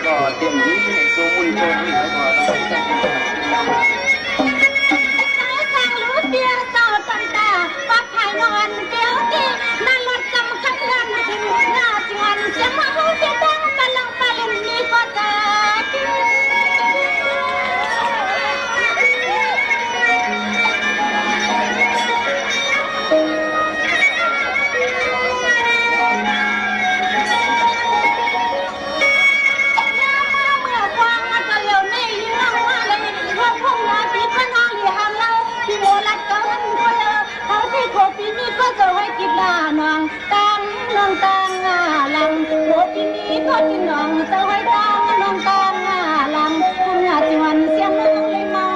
ก็เต็มที่โจมุนโจมุนแล้วก็ต้องแต่งตัวสั่งรู้เดียวเจ้าตันตาปักไข่นอนเดียวที่นั่นรถกำขันเงินถึงหน้าจวนเสียงมาเขาเสียดังปะลังปะลินนี่ก็จะก็กินน้องเต้าให้ตังน้องตังลำคุณอาจวันเสียงน้องเลยมา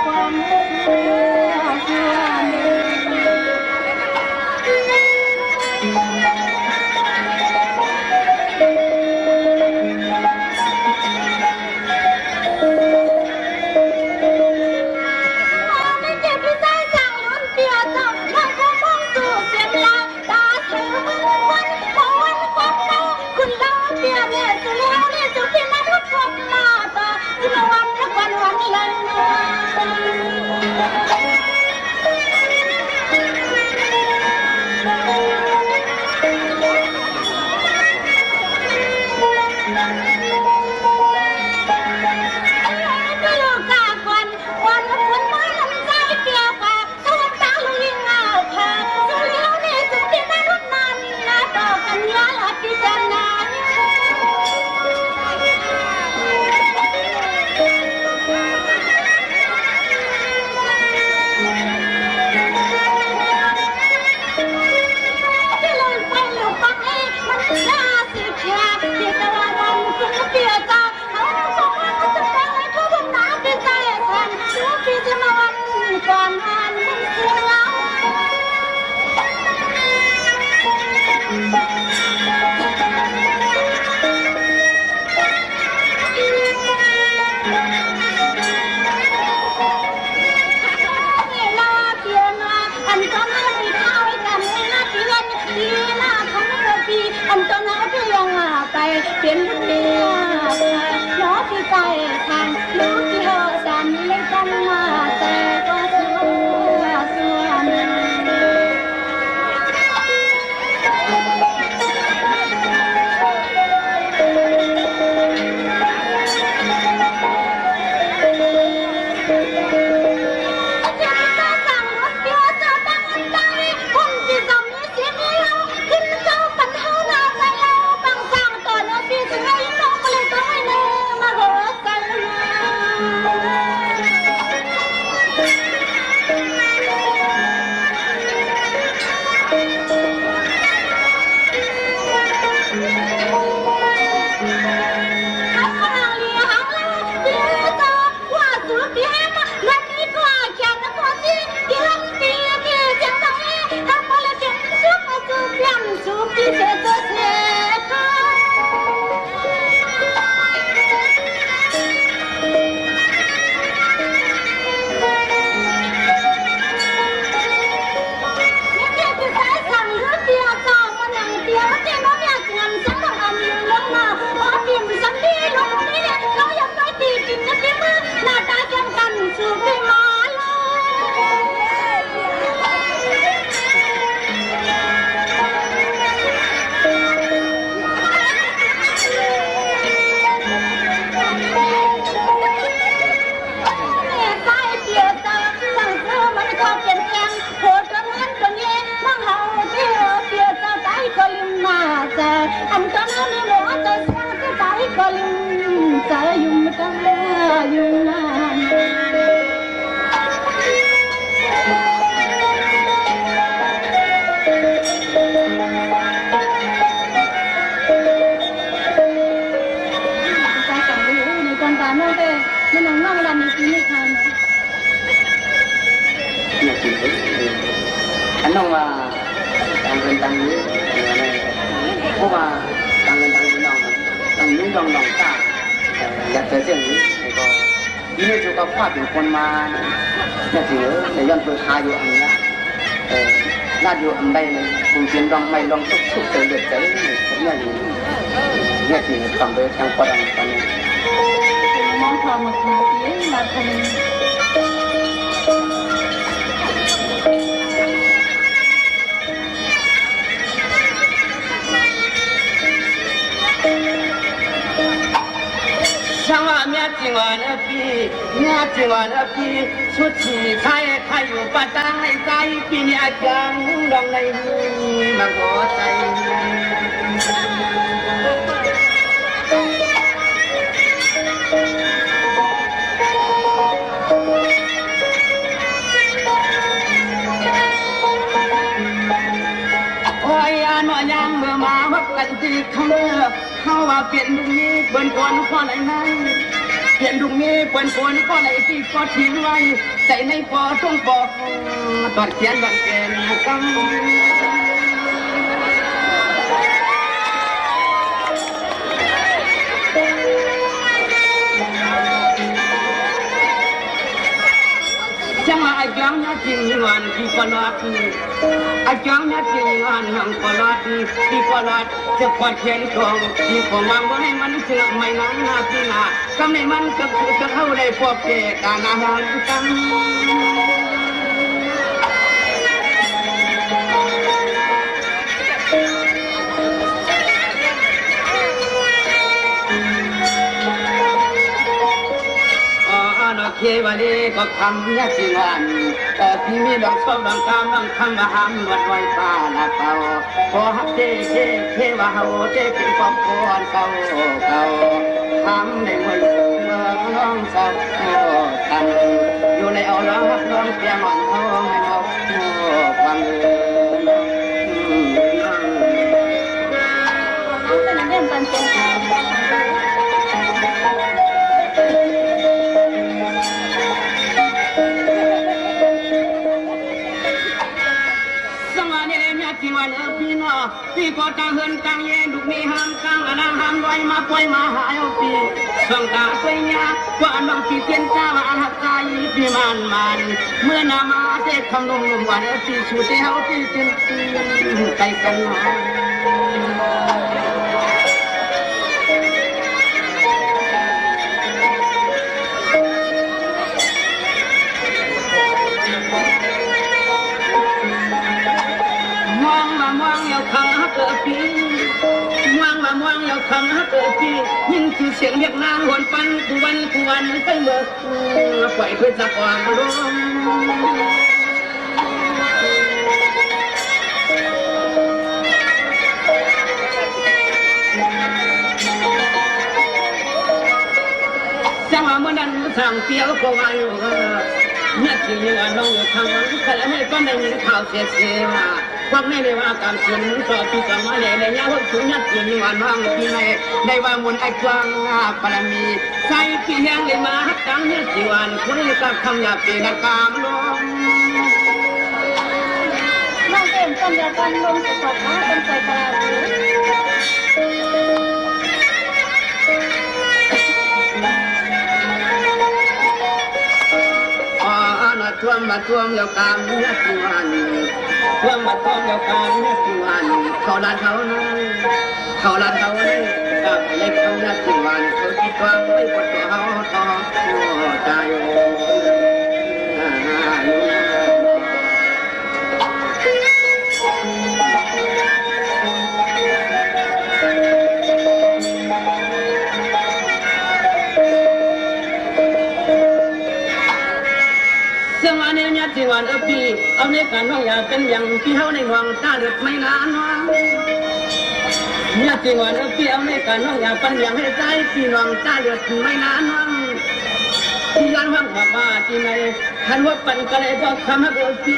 ความเชื่เป็นเดียน้อที่ใจทางรู้ที่เหอสันเลยกันมาแต่ก็สัวสัวอันตอนนั้นหมอจะเสียจะตายก็ลืมจะยุ่งกันยุ่งนานการสั่งไปอยู่ในกองการนั่นแต่มันนั่งนั่งรันในที่นี่ค่ะเนี่ยจริงอันน้องว่าต่างคนต่างนี้เพราะว่าต่างคนต่างนี้น้องต่างนี้น้องตาอยากเจอเรื่องนี้ก็ที่นี่จูก็พาเป็นคนมาเนี่ยสิในย้อนเปิดหาอยู่อันนี้น่าอยู่อันใดคงเปลี่ยนลองไม่ลองทุกเจอเดือดใจผมเนี่ยอยู่ เนี่ยจริงคำเบิร์ดยังประดังตอนนี้ มองความหมดมาที่มาทำช่างว่าเมียจริงว่าเนื้อพี่เมียจริงว่าเนื้อพี่ชุดฉี่ไทยไทยอยู่ปะตางในใจพี่เนี่ยจังดองในมือมาขอใจโอ้ยอันว่ายังเมื่อมาวักกันที่เขาเมื่อเขาว่าเปลี่ยนดุงนี้เปิ้นคนข้อไหนนั้นเปลี่ยนดุงนี้เปิ้นคนข้อไหนที่ก็ทิ้งไว้ใส่ในปอต้องปอกตอนเขียนวันแก่นกำจังว่าอาจารย์นักจริงวันที่ปลอดอาจารย์นักจริงวันหังปลอดที่ปลอดจะปลอดเขียนทองที่ผมวางไว้ให้มันเสื่อมไม่นานนาทีหน้ากำในมันก็คือจะเข้าได้พบเจตนาหอนกันเทวดีก็คำยักษ์วันพี่มีดอกส้มดอกคำดอกคำว่าหำวัดไว้ฟ้าละเก่าพอฮักเทวาเฮาเทเป็นครอบครัวเก่าทำในเมืองน้องสาวตันอยู่ในเอาล้อฮักน้องเปียมันทองให้เราฟังเป็นเรื่องปันเจนที่วันพี่น้อพี่ก็ตาเหินกลางเย็นดุมีห้ามกลางอนาห้ามไว้มาปล่อยมาหายปีส่งตาไปยากว่าน้องพี่เทียนจ้าว่าหักใจพี่มันเมื่อนามาเด็กคำนุ่มวันพี่ชูเท้าพี่เต็มใจกันหน่อยเกิดพี่ว่างมามองแล้วคำเกิดพี่ยินคือเสียงเรียกนางหวนปันกูวันไปเมื่อปล่อยเพื่อจะก่อนลมจังหวะเมื่อนั้นสั่งเตี้ยวก็ว่าอยู่เนี่ยจริงว่าน้องอยู่ทางนั้นแต่แล้วไม่ก็ได้ยินข่าวเสียมาพวกนี้เรียกว่าการชนต่อที่สมัยในยามพวกชุนยัดยืนวันว่างที่ไหนได้ว่ามุนไอ้กลางปรมีใส่ที่แห้งเลยมาฮักจังเนี่ยจีวันคนนี้ก็คำหยาบปีนักกามลมน้องเอ็มต้นเดียวกันลงสุดสดนะเป็นใจกลางท่วมมาท่วมแล้วกามเนี่ยจีวันท่วมมาท่วมแล้วกามเนี่ยจีวันเขาลานเขานั้นกับเล็กเขาเนี่ยจีวันเขาที่ความไม่ปวดตัวเขาท้อใจที่วันพี่เอาในการน้องอย่าเป็นอย่างที่เขาในหวังตาเดือดไม่นานน้องเนี่ยที่วันพี่เอาในการน้องอย่าเป็นอย่างให้ใจพี่น้องตาเดือดไม่นานน้องที่ยันวังว่าที่ไหนทันว่าปั่นกระเลยบอกคำให้เราสี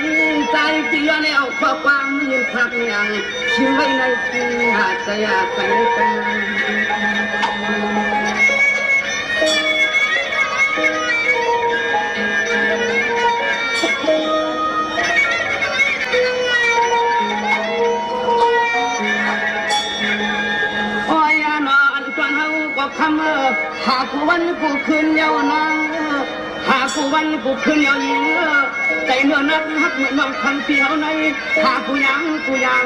ใจที่ยันในเอาข้อความยืนพักอย่างชื่อไว้ในที่หาใจอยากไปกันคำหากวันกูคืนเยาวนางหากวันกูคืนเยาวหญิงใจเนื้อนักฮักเหมือนน้องคำเที่ยวในหากกูยังไปหัน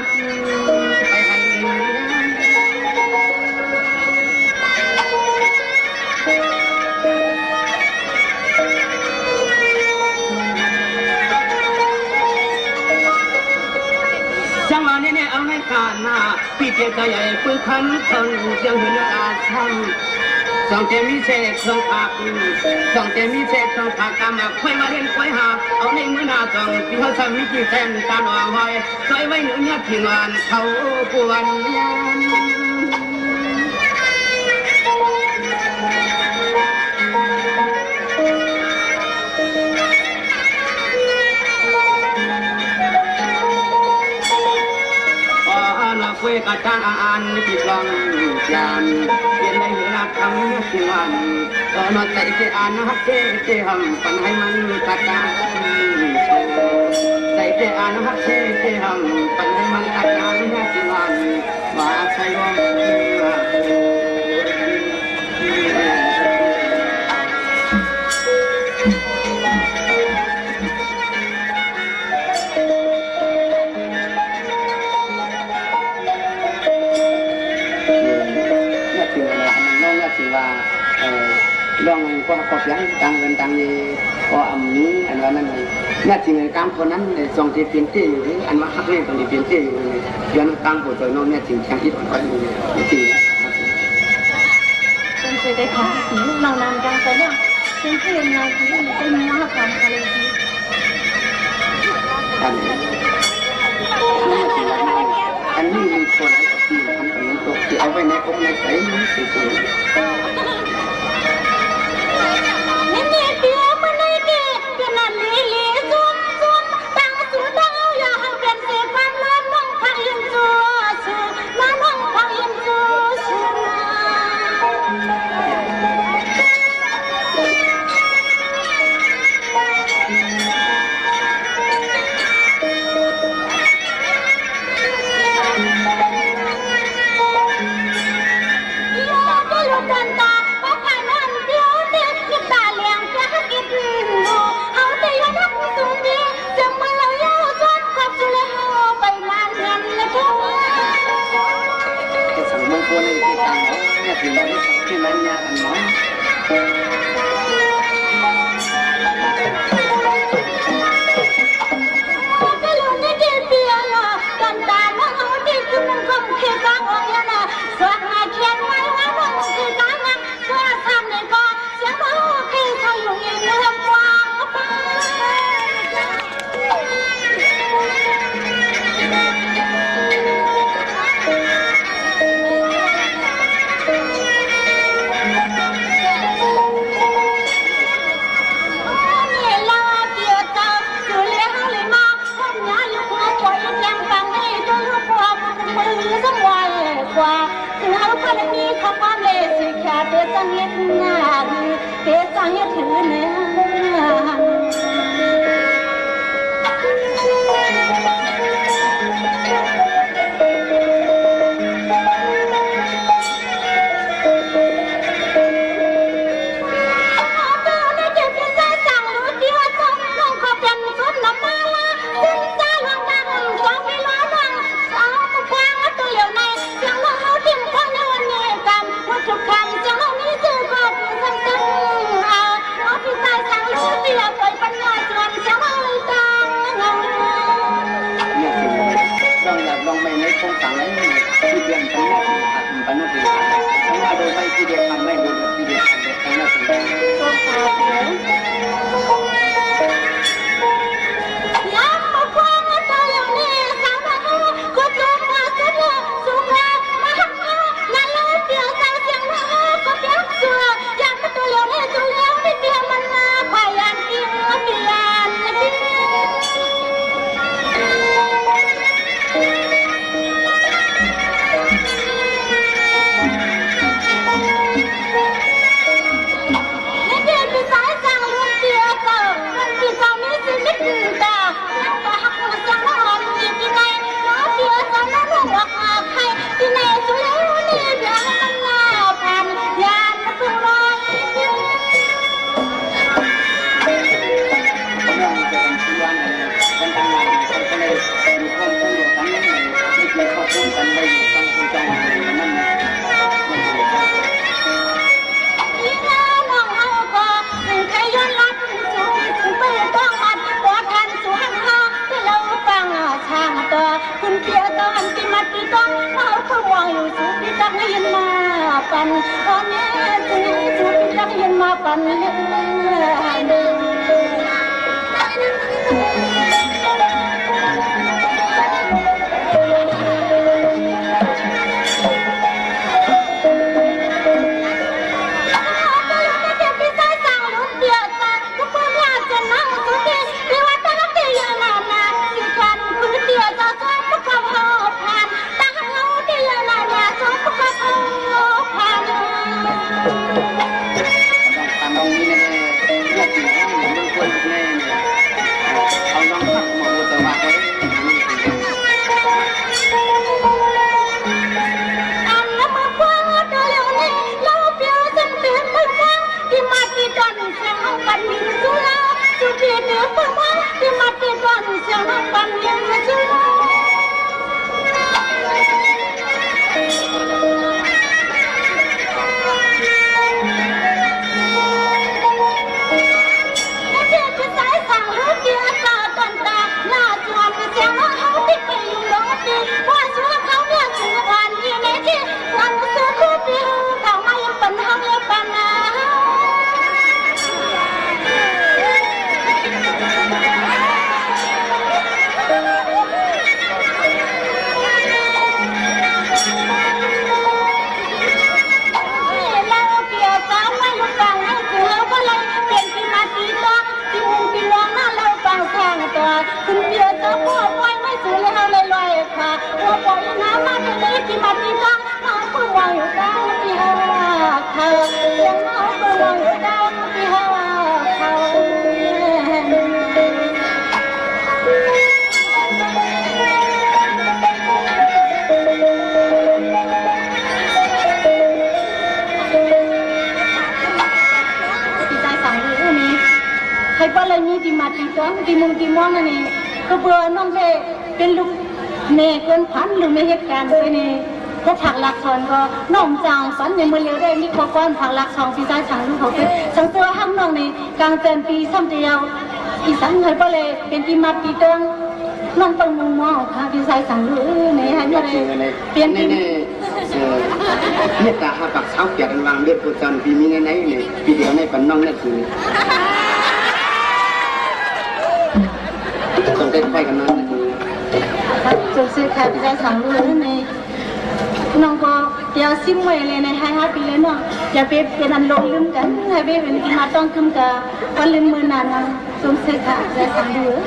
พี่เจ้าใหญ่ปืนคำคนยังเห็นอาช้ำสองเจมีเศษสองผักสองเจมีเศษสองผักกำมาค่อยมาเล่นค่อยหาเอาในมือหน้าสองพี่เขาทำมิจิแทนตาหนองหอยซอยไว้เหนือที่งานเขาปวนคุยกับจางอ่านที่กลองจานเปลี่ยนในเวลาคำที่วันตอนนั้นใจเจอ่านฮักเจเจหำปันให้มันกระจายใจเจอ่านฮักเจเจหำปันให้มันกระจายที่วันว่าใช่ว่าว่าเรื่องก็ขอบยังต่างเงินต่างนี้ก็อันนี้อันว่านั้นเลยเนี่ยจริงๆการคนนั้นในทรงที่เปลี่ยนที่อยู่อันว่าฮักเล่นตรงนี้เปลี่ยนที่อยู่เลยย้อนตั้งหัวใจน้องเนี่ยจริงแข็งที่อ่อนไปอยู่จริงเป็นไปได้ค่ะน้องนำกันไปเนี่ยเป็นเพื่อนเราที่เป็นมหากรรมอะไรดีอันนี้มีคนที่ทำเป็นนั้นตัวที่เอาไว้ในอกในใจนี่คือตัวที่เราที่มันเนี่ยอันน้อยก็รู้ในเดียเดียวละกันตาน้องเอาที่คือมันคงเขียนกังออกยังนะสวดมาเขียนไว้ว่าน้องคือกังนะสวดทำในก็เสียงเขาคือเขาอยู่ในเรื่องกว้างไปมีคำว่าเลสิแค่เตจังเฮ็ดงานเตจังเฮ็ดถือเนื้ทุกคำจะเอานี้จะขอบคุณทั้งทั้งเอาพี่ชายสั่งลูกเดียวปล่อยปัญญาจวนจะเอาเลยตังเนี่ยคือลองไม่ในโครงการอะไรที่เดือนตั้งหน้าที่หัดปนุษย์ทั้งว่าโดยไปที่เดียวกันไม่โดยที่เดียวกันทั้งหน้าที่ก็ขอบคุณย้ำมาความว่าตัวอย่างนี้สาวน้อยก็จงมาสุดเลยสุดแล้วมาหักงานลูกเดียวสาวเสียงน้อยก็เพียงเสืออยากมาตัวเลี้ยวเนี่ยตัวเลี้ยวที่เดียวมันมาพยายามกินเปลี่ยน ปันตอนนี้จึงจุดจักเห็นมาปันเลืใครบ้านอะไรนี่ที่มาตีจ้องตีมุงตีมองนั่นนี่ก็เบื่อน้องเด็กเป็นลูกเมย์เกินพันหรือไม่เหตุการณ์ไปนี่ถ้าถักหลักซอนก็น้องจางฝันในมือเลี้ยวได้นี่ขอก้อนถักหลักซองพี่ชายสั่งลูกเขาเป็นสั่งตัวห้ามน้องในกลางเต็มปีซ้ำเดียวอีสังใครบ้านเลยเป็นที่มาตีจ้องน้องต้องมุงมองค่ะพี่ชายสั่งลูกนี่ให้มาเลยเปลี่ยนที่เนี่ยตาหาปักเช้าเกียรติวางเลือดปูจันปีมีไหนเนี่ยปีเดียวในปันน้องนั่นคือต้องได้ไปกันนั้นจุดเสียค่พี่ชายสั่งลูกนี่น้องก็เดี๋ยวซิมไว้เลยในให้ปีเลยน้องอย่าเป็นอันลงลืมกันให้เป็นที่มาต้องขึ้นกับวันลืมมือนานนะจุดเสียค่พี่ชายสั่งลูก